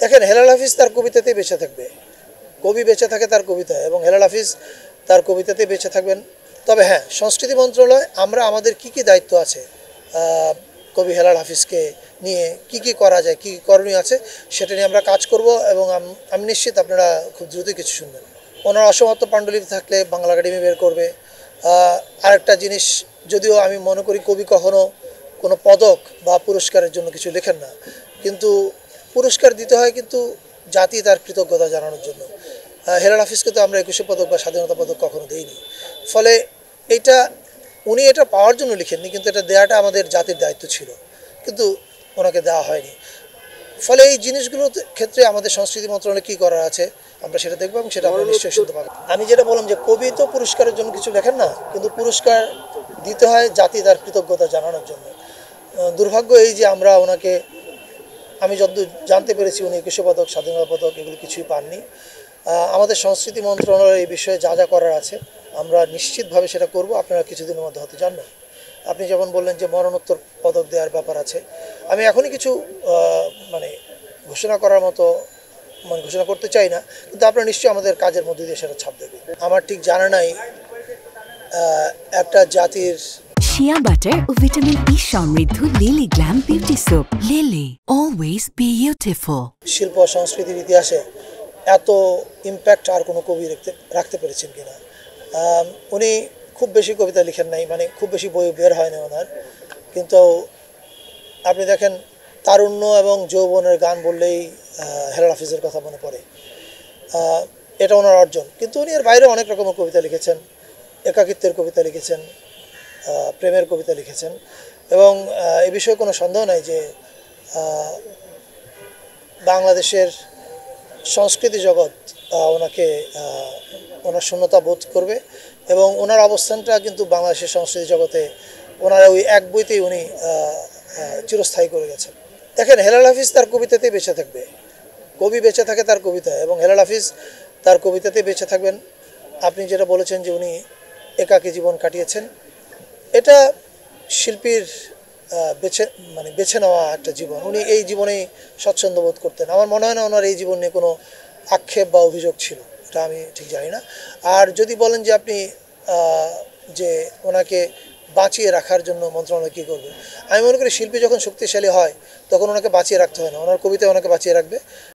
দেখেন, হেলাল হাফিজ তার কবিতাতেই বেঁচে থাকবে। কবি বেঁচে থাকে তার কবিতায়, এবং হেলাল হাফিজ তার কবিতাতেই বেঁচে থাকবেন। তবে হ্যাঁ, সংস্কৃতি মন্ত্রণালয় আমরা আমাদের কি কি দায়িত্ব আছে কবি হেলাল হাফিজকে নিয়ে কি কি করা যায়, কি কি করণীয় আছে, সেটা নিয়ে আমরা কাজ করব। এবং আমি নিশ্চিত আপনারা খুব দ্রুতই কিছু শুনবেন। ওনার অসমাপ্ত পাণ্ডুলিপি থাকলে বাংলা একাডেমি বের করবে। আরেকটা জিনিস, যদিও আমি মনে করি কবি কখনো কোনো পদক বা পুরস্কারের জন্য কিছু লেখেন না, কিন্তু পুরস্কার দিতে হয় কিন্তু জাতি তার কৃতজ্ঞতা জানানোর জন্য। হেলাল হাফিজকে তো আমরা 21শে পদক বা স্বাধীনতা পদক কখনো দিইনি। ফলে এটা উনি এটা পাওয়ার জন্য লিখেননি, কিন্তু এটা দেওয়াটা আমাদের জাতির দায়িত্ব ছিল, কিন্তু ওনাকে দেওয়া হয়নি। ফলে এই জিনিসগুলোর ক্ষেত্রে আমাদের সংস্কৃতি মন্ত্রণালয়ে কী করার আছে আমরা সেটা দেখবো, এবং সেটা আমরা নিশ্চয়ই শুনতে পাবো। আমি যেটা বললাম যে কবি তো পুরস্কারের জন্য কিছু লেখেন না, কিন্তু পুরস্কার দিতে হয় জাতি তার কৃতজ্ঞতা জানানোর জন্য। দুর্ভাগ্য এই যে আমরা ওনাকে, আমি যতদূর জানতে পেরেছি উনি 21শে পদক, স্বাধীনতা পদক এগুলো কিছুই পাননি। আমাদের সংস্কৃতি মন্ত্রণালয়ের এই বিষয়ে যা যা করার আছে আমরা নিশ্চিতভাবে সেটা করব। আপনারা কিছুদিনের মধ্যে হতে জানবেন। আপনি যেমন বললেন যে মরণোত্তর পদক দেওয়ার ব্যাপার আছে, আমি এখনই কিছু মানে ঘোষণা করার মতো ঘোষণা করতে চাই না, কিন্তু আপনারা নিশ্চয়ই আমাদের কাজের মধ্যে দিয়ে সেটা ছাপ দেবে। আমার ঠিক জানা নাই একটা জাতির শিয়া বাটার ও ভিটামিন ই সমৃদ্ধ lily glam beauty soap. Lily, always beautiful. শিল্প সংস্কৃতির ইতিহাসে এত ইম্প্যাক্ট আর কোনো কবি রাখতে পেরেছেন কিনা। উনি খুব বেশি কবিতা লিখেন নাই, মানে খুব বেশি বই বের হয় না ওনার, কিন্তু আপনি দেখেন তারুণ্য এবং যৌবনের গান বললেই হেলাল হাফিজের কথা মনে পড়ে। এটা ওনার অর্জন, কিন্তু উনি এর বাইরে অনেক রকমের কবিতা লিখেছেন। একাকিত্বের কবিতা লিখেছেন, প্রেমের কবিতা লিখেছেন, এবং এ বিষয়ে কোনো সন্দেহ নাই যে বাংলাদেশের সংস্কৃতি জগৎ ওনাকে ওনার শূন্যতা বোধ করবে, এবং ওনার অবস্থানটা কিন্তু বাংলাদেশের সংস্কৃতি জগতে ওনার ওই এক বইতেই উনি চিরস্থায়ী করে গেছেন। দেখেন, হেলাল হাফিজ তার কবিতাতেই বেঁচে থাকবে। কবি বেঁচে থাকে তার কবিতায়, এবং হেলাল হাফিজ তার কবিতাতেই বেঁচে থাকবেন। আপনি যেটা বলেছেন যে উনি একাকী জীবন কাটিয়েছেন, এটা শিল্পীর বেছে নেওয়া একটা জীবন। উনি এই জীবনেই স্বচ্ছন্দ বোধ করতেন। আমার মনে হয় না ওনার এই জীবন নিয়ে কোনো আক্ষেপ বা অভিযোগ ছিল, এটা আমি ঠিক জানি না। আর যদি বলেন যে আপনি যে ওনাকে বাঁচিয়ে রাখার জন্য মন্ত্রণালয় কী করবে, আমি মনে করি শিল্পী যখন শক্তিশালী হয় তখন ওনাকে বাঁচিয়ে রাখতে হয় না, ওনার কবিতায় ওনাকে বাঁচিয়ে রাখবে।